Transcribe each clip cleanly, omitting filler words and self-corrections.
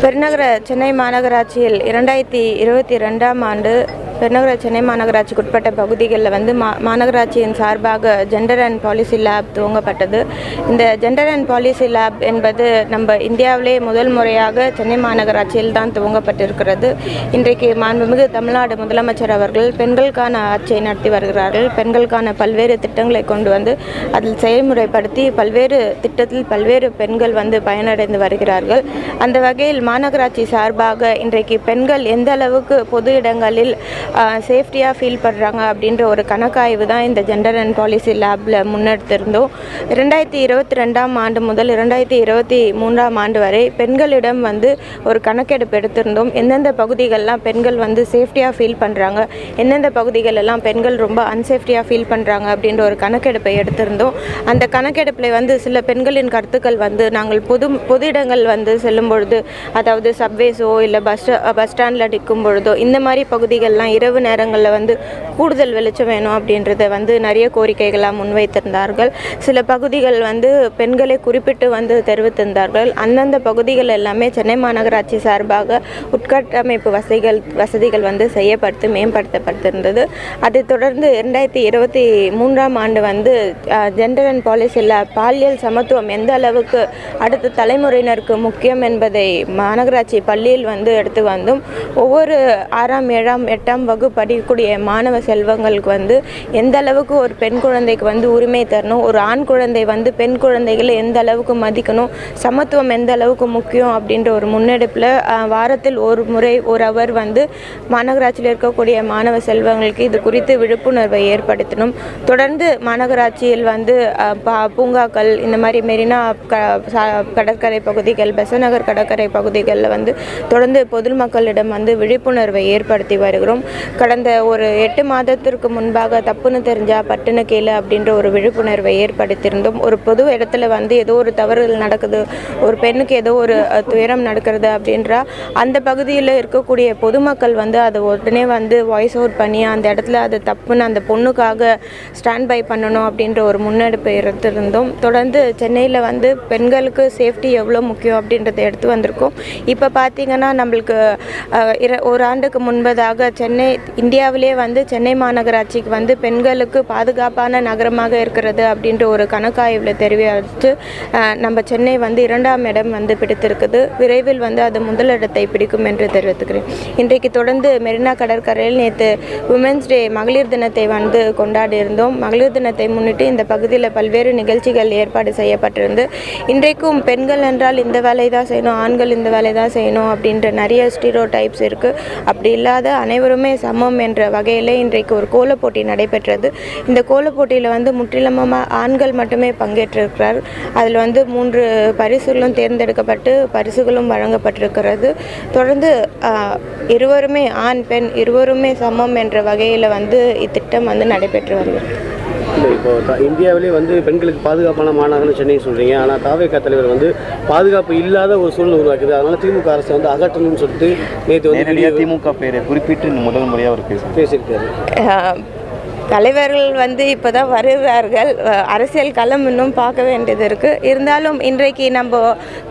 பெருநகர சென்னை மாநகராட்சியில் 2022ஆம் ஆண்டு பெருநகர சென்னை மாநகராட்சிக்கு உட்பட்ட பகுதிகளில் மாநகராட்சியின் சார்பாக ஜெண்டர் அண்ட் பாலிசி லேப் துவங்கப்பட்டது. இந்த ஜெண்டர் அண்ட் பாலிசி லேப் என்பது நம்ம இந்தியாவிலே முதல் முறையாக சென்னை மாநகராட்சியில் தான் துவங்கப்பட்டிருக்கிறது. இன்றைக்கு மாண்புமிகு தமிழ்நாடு முதலமைச்சர் அவர்கள் பெண்களுக்கான ஆட்சியை நடத்தி வருகிறார்கள். பெண்களுக்கான பல்வேறு திட்டங்களை கொண்டு வந்து அதில் செயல்முறைப்படுத்தி பல்வேறு திட்டத்தில் பல்வேறு பெண்கள் பயனடைந்து வருகிறார்கள். அந்த வகையில் மாநகராட்சி சார்பாக இன்றைக்கு பெண்கள் எந்த அளவுக்கு பொது இடங்களில் சேஃப்டியாக ஃபீல் பண்ணுறாங்க அப்படின்ற ஒரு கணக்காய்வு தான் இந்த ஜெண்டர் அண்ட் பாலிசி லேபில் முன்னெடுத்திருந்தோம். 2022ஆம் ஆண்டு முதல் 2023ஆம் ஆண்டு வரை பெண்களிடம் ஒரு கணக்கெடுப்பு எடுத்திருந்தோம். எந்தெந்த பகுதிகளெலாம் பெண்கள் சேஃப்டியாக ஃபீல் பண்ணுறாங்க, எந்தெந்த பகுதிகளெல்லாம் பெண்கள் ரொம்ப அன்சேஃப்டியாக ஃபீல் பண்ணுறாங்க அப்படின்ற ஒரு கணக்கெடுப்பை எடுத்திருந்தோம். அந்த கணக்கெடுப்பில் சில பெண்களின் கருத்துக்கள் நாங்கள் பொது இடங்கள் செல்லும் பொழுது, அதாவது சப்வேஸோ இல்லை பஸ் ஸ்டாண்டில் நிற்கும் பொழுதோ இந்த மாதிரி பகுதிகள்லாம் இரவு நேரங்களில் கூடுதல் வெளிச்சம் வேணும் அப்படின்றத நிறைய கோரிக்கைகளாக முன்வைத்திருந்தார்கள். சில பகுதிகள் பெண்களை குறிப்பிட்டு தெரிவித்திருந்தார்கள். அந்தந்த பகுதிகள் எல்லாமே சென்னை மாநகராட்சி சார்பாக உட்கட்டமைப்பு வசதிகள் செய்யப்பட்டு மேம்படுத்தப்பட்டிருந்தது. அதைத் தொடர்ந்து 2023ஆம் ஆண்டு ஜெண்டர் அண்ட் பாலிசியில் பாலியல் சமத்துவம் எந்த அளவுக்கு அடுத்த தலைமுறையினருக்கு முக்கியம் என்பதை மாநகராட்சி பள்ளியில் எடுத்து வந்தோம். ஒவ்வொரு 6ஆம் 7ஆம் 8ஆம் வகுப்பு படிக்கக்கூடிய மாணவ செல்வங்களுக்கு எந்த அளவுக்கு ஒரு பெண் குழந்தைக்கு உரிமை தரணும், ஒரு ஆண் குழந்தை பெண் குழந்தைகளை எந்த அளவுக்கு மதிக்கணும், சமத்துவம் எந்த அளவுக்கு முக்கியம் அப்படின்ற ஒரு முன்னெடுப்பில் வாரத்தில் ஒரு முறை ஒரு அவர் மாநகராட்சியில் இருக்கக்கூடிய மாணவ செல்வங்களுக்கு இது குறித்து விழிப்புணர்வை ஏற்படுத்தணும். தொடர்ந்து மாநகராட்சியில் பூங்காக்கள், இந்த மாதிரி மெரினா கடற்கரை பகுதிகள், பெசநகர் கடற்கரை பகுதிகளில் தொடர்ந்து பொதுமக்களிடம் விழிப்புணர்வை ஏற்படுத்தி வருகிறோம். கடந்த ஒரு 8 மாதத்திற்கு முன்பாக தப்புன்னு தெரிஞ்சா பட்டுன்னு கேளு அப்படின்ற ஒரு விழிப்புணர்வை ஏற்படுத்தியிருந்தோம். ஒரு பொது இடத்துல ஏதோ ஒரு தவறுகள் நடக்குது, ஒரு பெண்ணுக்கு ஏதோ ஒரு துயரம் நடக்கிறது அப்படின்றா அந்த பகுதியில் இருக்கக்கூடிய பொதுமக்கள் அதை உடனே வாய்ஸ் அவுட் பண்ணி அந்த இடத்துல அது தப்புன்னு அந்த பொண்ணுக்காக ஸ்டாண்ட் பை பண்ணணும் அப்படின்ற ஒரு முன்னெடுப்பை எடுத்திருந்தோம். தொடர்ந்து சென்னையில் பெண்களுக்கு சேஃப்டி எவ்வளோ முக்கியம் அப்படின்றத எடுத்து வந்திருக்கோம். இப்போ பார்த்திங்கன்னா நம்மளுக்கு ஒரு ஆண்டுக்கு முன்பதாக இந்தியாவிலே சென்னை மாநகராட்சிக்கு பெண்களுக்கு பாதுகாப்பான நகரமாக இருக்கிறது அப்படின்ற ஒரு கணக்காய்வில் தெரிவித்து நம்ம சென்னை 2ஆம் இடம் பிடித்திருக்குது. விரைவில் அது முதலிடத்தை பிடிக்கும் என்று தெரிவித்துக்கிறேன். இன்றைக்கு தொடர்ந்து மெரினா கடற்கரையில் நேற்று உமன்ஸ் டே மகளிர் தினத்தை கொண்டாடி இருந்தோம். மகளிர் தினத்தை முன்னிட்டு இந்த பகுதியில் பல்வேறு நிகழ்ச்சிகள் ஏற்பாடு செய்யப்பட்டிருந்து, இன்றைக்கும் பெண்கள் என்றால் இந்த வேலை தான் செய்யணும், ஆண்கள் இந்த வேலை தான் செய்யணும் அப்படின்ற நிறைய ஸ்டீரியோ டைப்ஸ் இருக்குது. அப்படி இல்லாத அனைவருமே சமம் என்ற வகையில் இன்றைக்கு ஒரு கோலப் போட்டி நடைபெற்றது. இந்த கோலப் போட்டியில் முற்றிலுமாக ஆண்கள் மட்டுமே பங்கேற்றிருக்கிறார். அதில் 3 பரிசுகளும் தேர்ந்தெடுக்கப்பட்டு பரிசுகளும் வழங்கப்பட்டிருக்கிறது. தொடர்ந்து இருவருமே ஆண் பெண் இருவருமே சமம் என்ற வகையில் இத்திட்டம் நடைபெற்று வருகிறது. இப்போ இந்தியாவிலே பெண்களுக்கு பாதுகாப்பான மாநகரம் சென்னை சொல்கிறீங்க, ஆனால் தாவேகா தலைவர் பாதுகாப்பு இல்லாத ஒரு சூழ்நிலை உருவாக்குது. அதனால் திமுக அரசு அகற்றணும்னு சொல்லிட்டு நேற்று திமுக பேரை குறிப்பிட்டு முதல் முறையாக அவர் பேசியிருக்காரு. தலைவர்கள் இப்போ தான் வருகிறார்கள். அரசியல் களம் இன்னும் பார்க்க வேண்டியது இருக்குது. இருந்தாலும் இன்றைக்கு நம்ம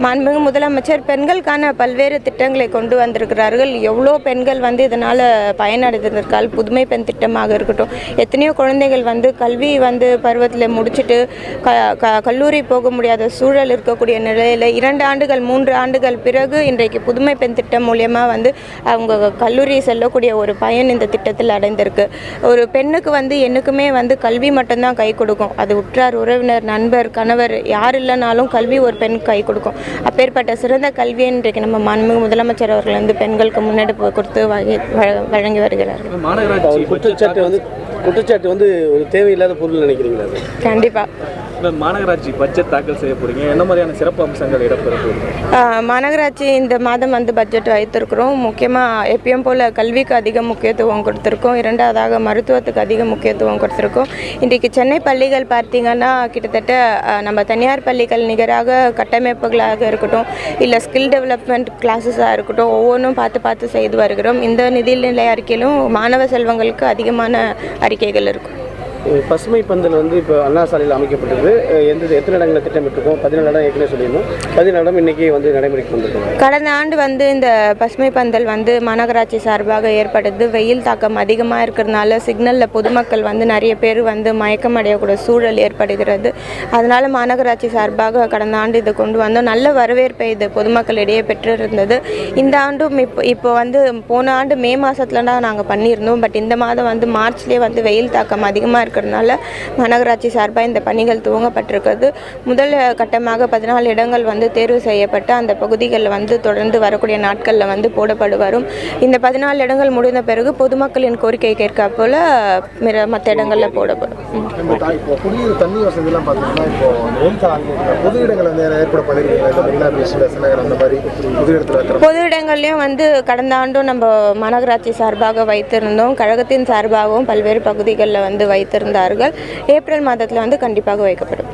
மாண்புமிகு முதலமைச்சர் பெண்களுக்கான பல்வேறு திட்டங்களை கொண்டு வந்திருக்கிறார்கள். எவ்வளோ பெண்கள் இதனால் பயனடைந்திருக்கால். புதுமை பெண் திட்டமாக இருக்கட்டும், எத்தனையோ குழந்தைகள் கல்வி பருவத்தில் முடிச்சுட்டு கல்லூரி போக முடியாத சூழல் இருக்கக்கூடிய நிலையில் 2 ஆண்டுகள் 3 ஆண்டுகள் பிறகு இன்றைக்கு புதுமை பெண் திட்டம் மூலமாக அவங்க கல்லூரி செல்லக்கூடிய ஒரு பயன் இந்த திட்டத்தில் அடைந்திருக்கு. ஒரு பெண்ணுக்கு என்னைக்குமே கல்வி மட்டும்தான் கை கொடுக்கும். அது உற்றார் உறவினர் நண்பர் கணவர் யார் இல்லைனாலும் கல்வி ஒரு பெண்ணுக்கு கை கொடுக்கும். அப்பேற்பட்ட சிறந்த கல்வியை இன்றைக்கு நம்ம மாண்புமிகு முதலமைச்சர் அவர்கள் பெண்களுக்கு முன்னெடுப்பு கொடுத்து வழங்கி வருகிறார்கள். குற்றச்சாட்டு ஒரு தேவையில்லாத பொருள் நினைக்கிறீங்களா? கண்டிப்பாக மாநகராட்சி பட்ஜெட் தாக்கல் செய்ய போறீங்க, என்ன மாதிரியான சிறப்பு அம்சங்கள் இடம்பெற போகுது? மாநகராட்சி இந்த மாதம் பட்ஜெட் வைத்திருக்கிறோம். முக்கியமாக எப்பயும் போல் கல்விக்கு அதிக முக்கியத்துவம் கொடுத்துருக்கோம். 2வதாக மருத்துவத்துக்கு அதிக முக்கியத்துவம் கொடுத்துருக்கோம். இன்றைக்கு சென்னை பள்ளிகள் பார்த்திங்கன்னா கிட்டத்தட்ட நம்ம தனியார் பள்ளிகள் நிகராக கட்டமைப்புகளாக இருக்கட்டும், இல்லை ஸ்கில் டெவலப்மெண்ட் கிளாஸஸாக இருக்கட்டும், ஒவ்வொன்றும் பார்த்து செய்து வருகிறோம். இந்த நிதிநிலை அறிக்கையிலும் மாணவ செல்வங்களுக்கு அதிகமான அறிக்கைகள் இருக்கும். பசுமை பந்தல் வந்து இப்போ அண்ணா சாலையில் அமைக்கப்பட்டது. எத்தனை இடங்களை திட்டமிட்டிருக்கோம்? 17 இடம் ஏற்கனவே சொல்லியிருந்தோம். 17 இடம் இன்னைக்கு வந்து நடைமுறைக்கு வந்திருக்கோம். கடந்த ஆண்டு வந்து இந்த பசுமை பந்தல் வந்து மாநகராட்சி சார்பாக ஏற்பட்டது. வெயில் தாக்கம் அதிகமாக இருக்கிறதுனால சிக்னலில் பொதுமக்கள் வந்து நிறைய பேர் வந்து மயக்கம் அடையக்கூடிய சூழல் ஏற்படுகிறது. அதனால் மாநகராட்சி சார்பாக கடந்த ஆண்டு இதை கொண்டு வந்தோம். நல்ல வரவேற்பை இது பொதுமக்களிடையே பெற்றிருந்தது. இந்த ஆண்டும் இப்போ வந்து போன ஆண்டு மே மாதத்துல தான் நாங்கள் பண்ணியிருந்தோம். பட் இந்த மாதம் வந்து மார்ச்லேயே வந்து வெயில் தாக்கம் அதிகமாக இருக்கிறதுனால மாநகராட்சி சார்பாக இந்த பணிகள் துவங்கப்பட்டிருக்கிறது. முதல் கட்டமாக 14 இடங்கள் வந்து தேர்வு செய்யப்பட்டு அந்த பகுதிகளில் வந்து தொடர்ந்து வரக்கூடிய நாட்களில் வந்து போடப்படு வரும். இந்த 14 இடங்கள் முடிந்த பிறகு பொதுமக்களின் கோரிக்கை கேட்க போல் மற்ற இடங்களில் போடப்படும். இப்போ குடிநீர் தண்ணி வசதியெல்லாம் பார்த்தீங்கன்னா இப்போ பொது இடங்கள் வந்து ஏற்பட பண்ணிருக்கீங்க. இந்த மெரினா பீச், பெசநகர் அந்த மாதிரி பொது இடத்துல பொது இடங்கள்லையும் வந்து கடந்த ஆண்டும் நம்ம மாநகராட்சி சார்பாக வைத்திருந்தோம். கழகத்தின் சார்பாகவும் பல்வேறு பகுதிகளில் வந்து வைத்திருந்தார்கள். ஏப்ரல் மாதத்தில் வந்து கண்டிப்பாக வைக்கப்படும்.